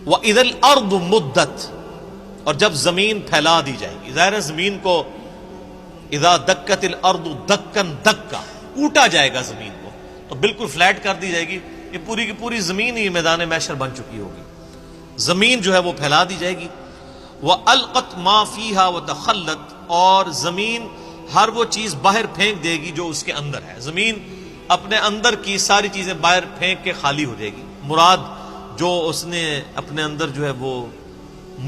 وَإِذَا الْأَرْضُ مُدَّتْ، اور جب زمین پھیلا دی جائے گی. ظاہر ہے زمین کو اذا دکت الارض دکن دکا، کوٹا جائے گا زمین کو، تو بالکل فلیٹ کر دی جائے گی. یہ پوری کی پوری زمین ہی میدان محشر بن چکی ہوگی. زمین جو ہے وہ پھیلا دی جائے گی. وَأَلْقَتْ مَا فِيهَا وَتَخَلَّتْ، اور زمین ہر وہ چیز باہر پھینک دے گی جو اس کے اندر ہے. زمین اپنے اندر کی ساری چیزیں باہر پھینک کے خالی ہو جائے گی. مراد جو اس نے اپنے اندر جو ہے وہ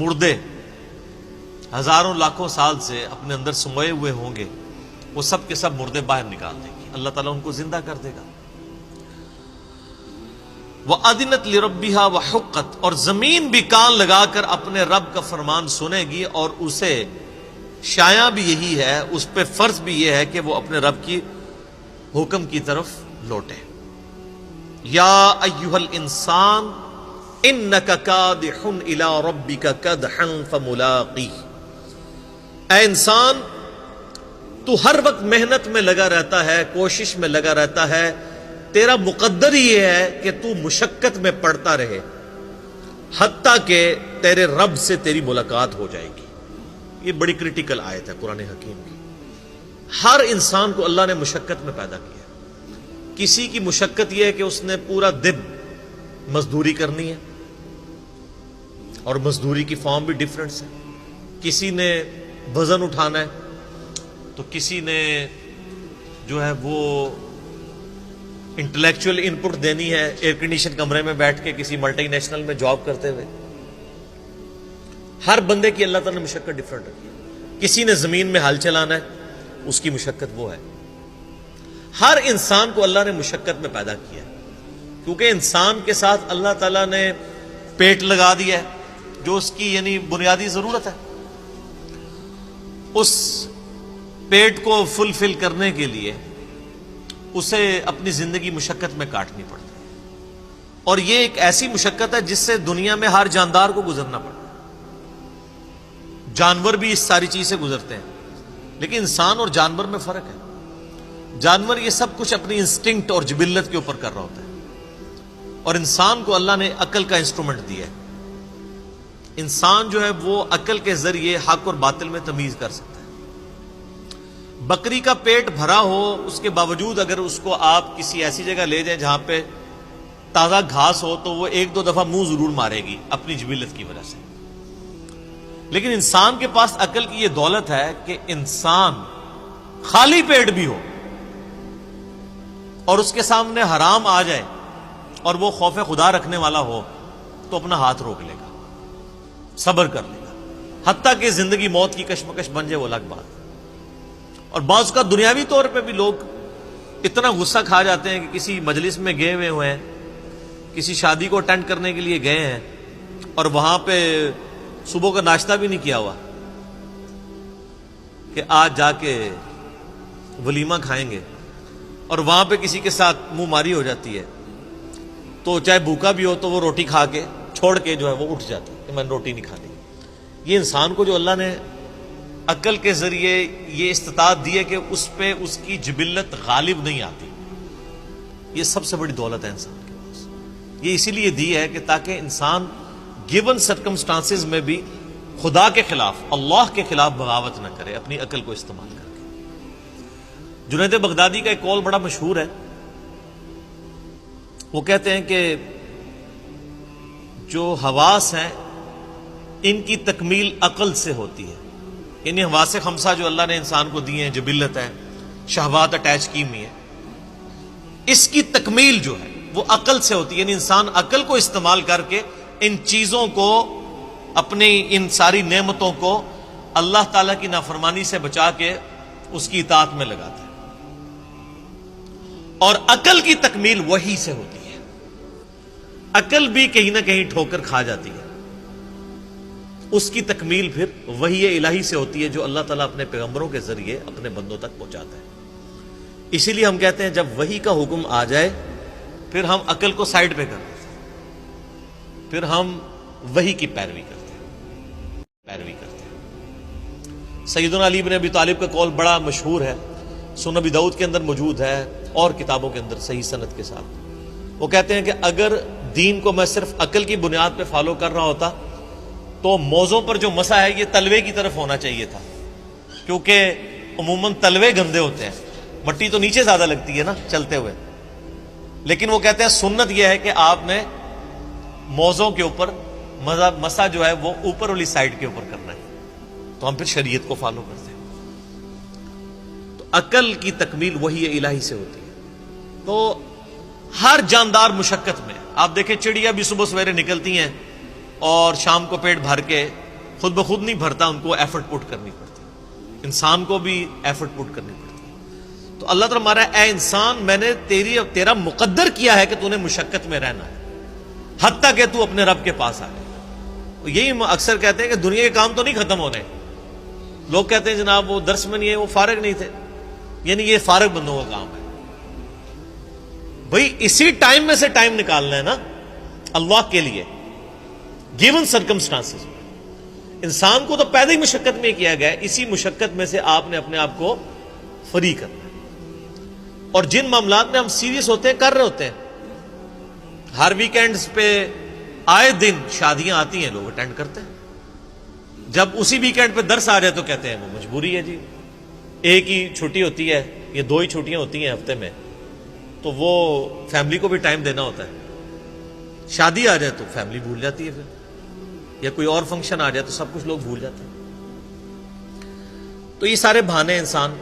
مردے ہزاروں لاکھوں سال سے اپنے اندر سموئے ہوئے ہوں گے، وہ سب کے سب مردے باہر نکال دے گی. اللہ تعالیٰ ان کو زندہ کر دے گا. وَأَذِنَتْ لِرَبِّهَا وَحُقَّتْ، اور زمین بھی کان لگا کر اپنے رب کا فرمان سنے گی، اور اسے شایع بھی یہی ہے، اس پہ فرض بھی یہ ہے کہ وہ اپنے رب کی حکم کی طرف لوٹے. یا ایھا الانسان انک کادح الی ربک کدحا فملاقیہ، اے انسان تو ہر وقت محنت میں لگا رہتا ہے، کوشش میں لگا رہتا ہے، تیرا مقدر یہ ہے کہ تو مشقت میں پڑتا رہے حتیٰ کہ تیرے رب سے تیری ملاقات ہو جائے گی. یہ بڑی کریٹیکل آیت ہے قرآن حکیم کی. ہر انسان کو اللہ نے مشقت میں پیدا کیا. کسی کی مشقت یہ ہے کہ اس نے پورا دن مزدوری کرنی ہے، اور مزدوری کی فارم بھی ڈیفرنٹس ہے. کسی نے وزن اٹھانا ہے، تو کسی نے جو ہے وہ انٹلیکچوئل ان پٹ دینی ہے ایئر کنڈیشن کمرے میں بیٹھ کے کسی ملٹی نیشنل میں جاب کرتے ہوئے. ہر بندے کی اللہ تعالیٰ نے مشقت ڈفرنٹ رکھی ہے. کسی نے زمین میں ہل چلانا ہے، اس کی مشقت وہ ہے. ہر انسان کو اللہ نے مشقت میں پیدا کیا ہے، کیونکہ انسان کے ساتھ اللہ تعالیٰ نے پیٹ لگا دیا ہے جو اس کی یعنی بنیادی ضرورت ہے. اس پیٹ کو فلفل کرنے کے لیے اسے اپنی زندگی مشقت میں کاٹنی پڑتی ہے، اور یہ ایک ایسی مشقت ہے جس سے دنیا میں ہر جاندار کو گزرنا پڑتا ہے. جانور بھی اس ساری چیز سے گزرتے ہیں، لیکن انسان اور جانور میں فرق ہے. جانور یہ سب کچھ اپنی انسٹنکٹ اور جبلت کے اوپر کر رہا ہوتا ہے، اور انسان کو اللہ نے عقل کا انسٹرومنٹ دیا ہے. انسان جو ہے وہ عقل کے ذریعے حق اور باطل میں تمیز کر سکتا ہے. بکری کا پیٹ بھرا ہو، اس کے باوجود اگر اس کو آپ کسی ایسی جگہ لے جائیں جہاں پہ تازہ گھاس ہو تو وہ ایک دو دفعہ منہ ضرور مارے گی اپنی جبلت کی وجہ سے. لیکن انسان کے پاس عقل کی یہ دولت ہے کہ انسان خالی پیٹ بھی ہو اور اس کے سامنے حرام آ جائے اور وہ خوف خدا رکھنے والا ہو تو اپنا ہاتھ روک لے گا، صبر کر لے گا، حتیٰ کہ زندگی موت کی کشمکش بن جائے وہ الگ بات. اور بعض کا دنیاوی طور پہ بھی لوگ اتنا غصہ کھا جاتے ہیں کہ کسی مجلس میں گئے ہوئے ہیں، کسی شادی کو اٹینڈ کرنے کے لیے گئے ہیں، اور وہاں پہ صبح کا ناشتہ بھی نہیں کیا ہوا کہ آج جا کے ولیمہ کھائیں گے، اور وہاں پہ کسی کے ساتھ منہ ماری ہو جاتی ہے تو چاہے بھوکا بھی ہو تو وہ روٹی کھا کے چھوڑ کے جو ہے وہ اٹھ جاتا ہے کہ میں نے روٹی نہیں کھانی. یہ انسان کو جو اللہ نے عقل کے ذریعے یہ استطاعت دی ہے کہ اس پہ اس کی جبلت غالب نہیں آتی. یہ سب سے بڑی دولت ہے انسان کے پاس. یہ اسی لیے دی ہے کہ تاکہ انسان گیون سرکمسٹانسز میں بھی خدا کے خلاف، اللہ کے خلاف بغاوت نہ کرے، اپنی عقل کو استعمال کر کے. جنید بغدادی کا ایک قول بڑا مشہور ہے. وہ کہتے ہیں کہ جو حواس ہیں ان کی تکمیل عقل سے ہوتی ہے. یعنی حواس خمسہ جو اللہ نے انسان کو دیے ہیں، جبلت ہے، شہوات اٹیچ کی ہوئی ہیں، اس کی تکمیل جو ہے وہ عقل سے ہوتی ہے. یعنی انسان عقل کو استعمال کر کے ان چیزوں کو، اپنی ان ساری نعمتوں کو اللہ تعالیٰ کی نافرمانی سے بچا کے اس کی اطاعت میں لگاتا ہے. اور عقل کی تکمیل وحی سے ہوتی ہے. عقل بھی کہیں نہ کہیں ٹھوکر کھا جاتی ہے، اس کی تکمیل پھر وحی الہی سے ہوتی ہے جو اللہ تعالیٰ اپنے پیغمبروں کے ذریعے اپنے بندوں تک پہنچاتا ہے. اسی لیے ہم کہتے ہیں جب وحی کا حکم آ جائے پھر ہم عقل کو سائڈ پہ کر دیتے ہیں، پھر ہم وحی کی پیروی کرتے ہیں. سیدنا علی بن ابی طالب کا قول بڑا مشہور ہے، سنن ابی داؤد کے اندر موجود ہے اور کتابوں کے اندر صحیح سند کے ساتھ. وہ کہتے ہیں کہ اگر دین کو میں صرف عقل کی بنیاد پہ فالو کر رہا ہوتا تو موزوں پر جو مسا ہے یہ تلوے کی طرف ہونا چاہیے تھا، کیونکہ عموماً تلوے گندے ہوتے ہیں، مٹی تو نیچے زیادہ لگتی ہے نا چلتے ہوئے، لیکن وہ کہتے ہیں سنت یہ ہے کہ آپ نے موزوں کے اوپر مسا جو ہے وہ اوپر والی سائڈ کے اوپر کرنا ہے، تو ہم پھر شریعت کو فالو کرتے ہیں۔ تو عقل کی تکمیل وہی الہی سے ہوتی ہے۔ تو ہر جاندار مشقت میں، آپ دیکھیں چڑیا بھی صبح سویرے نکلتی ہیں اور شام کو پیٹ بھر کے خود بخود نہیں بھرتا، ان کو ایفرٹ پٹ کرنی پڑتی، انسان کو بھی ایفرٹ پٹ کرنی پڑتی۔ تو اللہ تعالیٰ ہمارا اے انسان، میں نے تیرا مقدر کیا ہے کہ تو نے مشقت میں رہنا ہے حتیٰ کہ تو اپنے رب کے پاس آ جائے۔ یہی اکثر کہتے ہیں کہ دنیا کے کام تو نہیں ختم ہونے، لوگ کہتے ہیں جناب وہ درس میں نہیں ہے، وہ فارغ نہیں تھے، یعنی یہ فارغ بندوں کا کام ہے۔ بھئی اسی ٹائم میں سے ٹائم نکالنا ہے نا اللہ کے لیے، گیون سرکمسٹانسز میں۔ انسان کو تو پیدا ہی مشقت میں کیا گیا ہے، اسی مشقت میں سے آپ نے اپنے آپ کو فری کرنا ہے۔ اور جن معاملات میں ہم سیریس ہوتے ہیں کر رہے ہوتے ہیں، ہر ویکینڈز پہ آئے دن شادیاں آتی ہیں، لوگ اٹینڈ کرتے ہیں، جب اسی ویکینڈ پہ درس آ جائے تو کہتے ہیں وہ مجبوری ہے جی، ایک ہی چھٹی ہوتی ہے یا 2 ہی چھٹیاں ہوتی ہیں ہفتے میں، تو وہ فیملی کو بھی ٹائم دینا ہوتا ہے۔ شادی آ جائے تو فیملی بھول جاتی ہے، پھر یا کوئی اور فنکشن آ جائے تو سب کچھ لوگ بھول جاتے ہیں۔ تو یہ سارے بہانے انسان،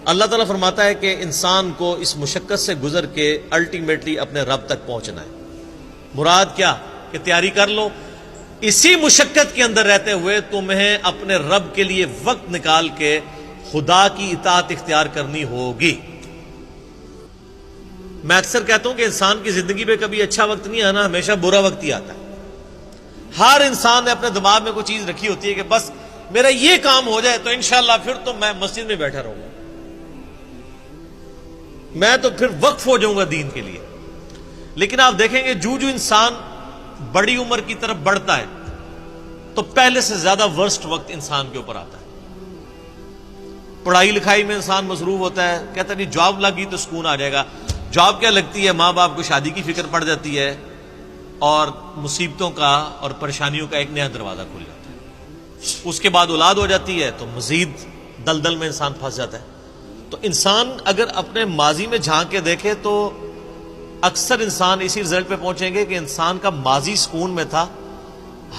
اللہ تعالیٰ فرماتا ہے کہ انسان کو اس مشقت سے گزر کے الٹیمیٹلی اپنے رب تک پہنچنا ہے۔ مراد کیا کہ تیاری کر لو، اسی مشقت کے اندر رہتے ہوئے تمہیں اپنے رب کے لیے وقت نکال کے خدا کی اطاعت اختیار کرنی ہوگی۔ میں اکثر کہتا ہوں کہ انسان کی زندگی میں کبھی اچھا وقت نہیں آنا، ہمیشہ برا وقت ہی آتا ہے۔ ہر انسان نے اپنے دماغ میں کوئی چیز رکھی ہوتی ہے کہ بس میرا یہ کام ہو جائے تو انشاءاللہ پھر تو میں مسجد میں بیٹھا رہوں گا، میں تو پھر وقف ہو جاؤں گا دین کے لیے۔ لیکن آپ دیکھیں گے جو انسان بڑی عمر کی طرف بڑھتا ہے تو پہلے سے زیادہ ورسٹ وقت انسان کے اوپر آتا ہے۔ پڑھائی لکھائی میں انسان مصروف ہوتا ہے، کہتا نہیں جاب لگی تو سکون آ جائے گا، جاب کیا لگتی ہے، ماں باپ کو شادی کی فکر پڑ جاتی ہے اور مصیبتوں کا اور پریشانیوں کا ایک نیا دروازہ کھل جاتا ہے۔ اس کے بعد اولاد ہو جاتی ہے تو مزید دلدل میں انسان پھنس جاتا ہے۔ تو انسان اگر اپنے ماضی میں جھانک کے دیکھے تو اکثر انسان اسی رزلٹ پہ پہنچیں گے کہ انسان کا ماضی سکون میں تھا،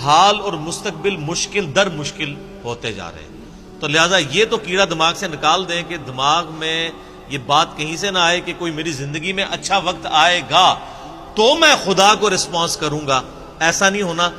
حال اور مستقبل مشکل در مشکل ہوتے جا رہے ہیں۔ تو لہٰذا یہ تو کیڑا دماغ سے نکال دیں کہ دماغ میں یہ بات کہیں سے نہ آئے کہ کوئی میری زندگی میں اچھا وقت آئے گا تو میں خدا کو رسپانس کروں گا، ایسا نہیں ہونا۔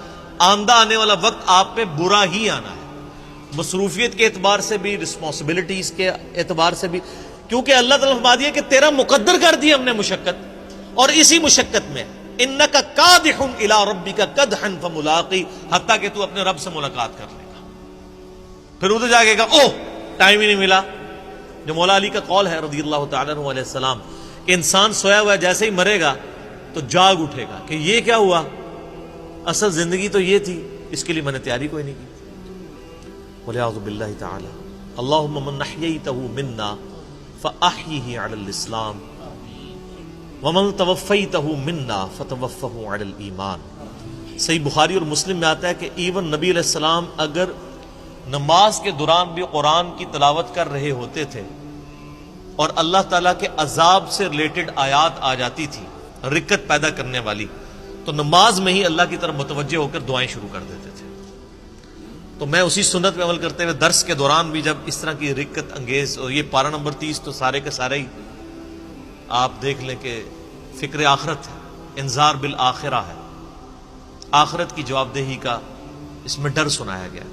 آندہ آنے والا وقت آپ پہ برا ہی آنا ہے، مصروفیت کے اعتبار سے بھی، رسپانسبلٹیز کے اعتبار سے بھی، کیونکہ اللہ تعالیٰ فرما دیا کہ تیرا مقدر کر دی ہم نے مشقت، اور اسی مشقت میں انک کادح الی ربک کدحا فملاقی، حتیٰ کہ تو اپنے رب سے ملاقات کر لے گا۔ پھر ادھر جا کے کہا اوہ ٹائم ہی نہیں ملا، جو مولا علی کا قول ہے رضی اللہ تعالیٰ عنہ علیہ السلام کہ انسان سویا ہوا ہے جیسے ہی مرے گا تو جاگ اٹھے گا کہ یہ کیا ہوا، اصل زندگی تو یہ تھی، اس کے لیے میں نے تیاری کوئی نہیں کی۔ وَلِعَوْذُ بِاللَّهِ تَعَالَى اللَّهُمَّ مَنْ أَحْيَيْتَهُ مِنَّا فَأَحْيِهِ عَلَى الْإِسْلَامِ وَمَنْ تَوَفَّيْتَهُ مِنَّا فَتَوَفَّهُ عَلَى الْإِيمَانِ۔ صحیح بخاری اور مسلم میں آتا ہے کہ ایون نبی علیہ السلام اگر نماز کے دوران بھی قرآن کی تلاوت کر رہے ہوتے تھے اور اللہ تعالیٰ کے عذاب سے ریلیٹڈ آیات آ جاتی تھی رکت پیدا کرنے والی، تو نماز میں ہی اللہ کی طرف متوجہ ہو کر دعائیں شروع کر دیتے تھے۔ تو میں اسی سنت پہ عمل کرتے ہوئے درس کے دوران بھی جب اس طرح کی رکت انگیز، اور یہ پارہ نمبر 30 تو سارے کے سارے ہی آپ دیکھ لیں کہ فکر آخرت ہے، انذار بالآخرہ ہے، آخرت کی جواب دہی کا اس میں ڈر سنایا گیا۔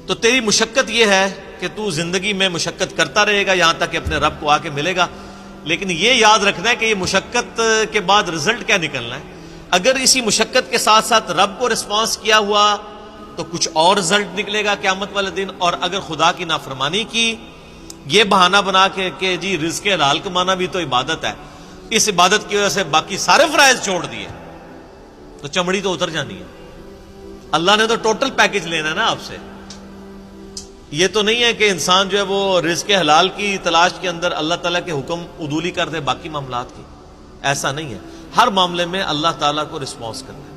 تو تیری مشقت یہ ہے کہ تو زندگی میں مشقت کرتا رہے گا یہاں تک کہ اپنے رب کو آ کے ملے گا، لیکن یہ یاد رکھنا ہے کہ یہ مشقت کے بعد رزلٹ کیا نکلنا ہے۔ اگر اسی مشقت کے ساتھ ساتھ رب کو رسپانس کیا ہوا تو کچھ اور رزلٹ نکلے گا قیامت والے دن، اور اگر خدا کی نافرمانی کی، یہ بہانہ بنا کے کہ جی رزق حلال کمانا بھی تو عبادت ہے، اس عبادت کی وجہ سے باقی سارے فرائض چھوڑ دیے، تو چمڑی تو اتر جانی ہے۔ اللہ نے تو ٹوٹل پیکج لینا ہے نا آپ سے۔ یہ تو نہیں ہے کہ انسان جو ہے وہ رزق حلال کی تلاش کے اندر اللہ تعالیٰ کے حکم عدولی کر دے باقی معاملات کی، ایسا نہیں ہے۔ ہر معاملے میں اللہ تعالیٰ کو رسپانس کرنا ہے۔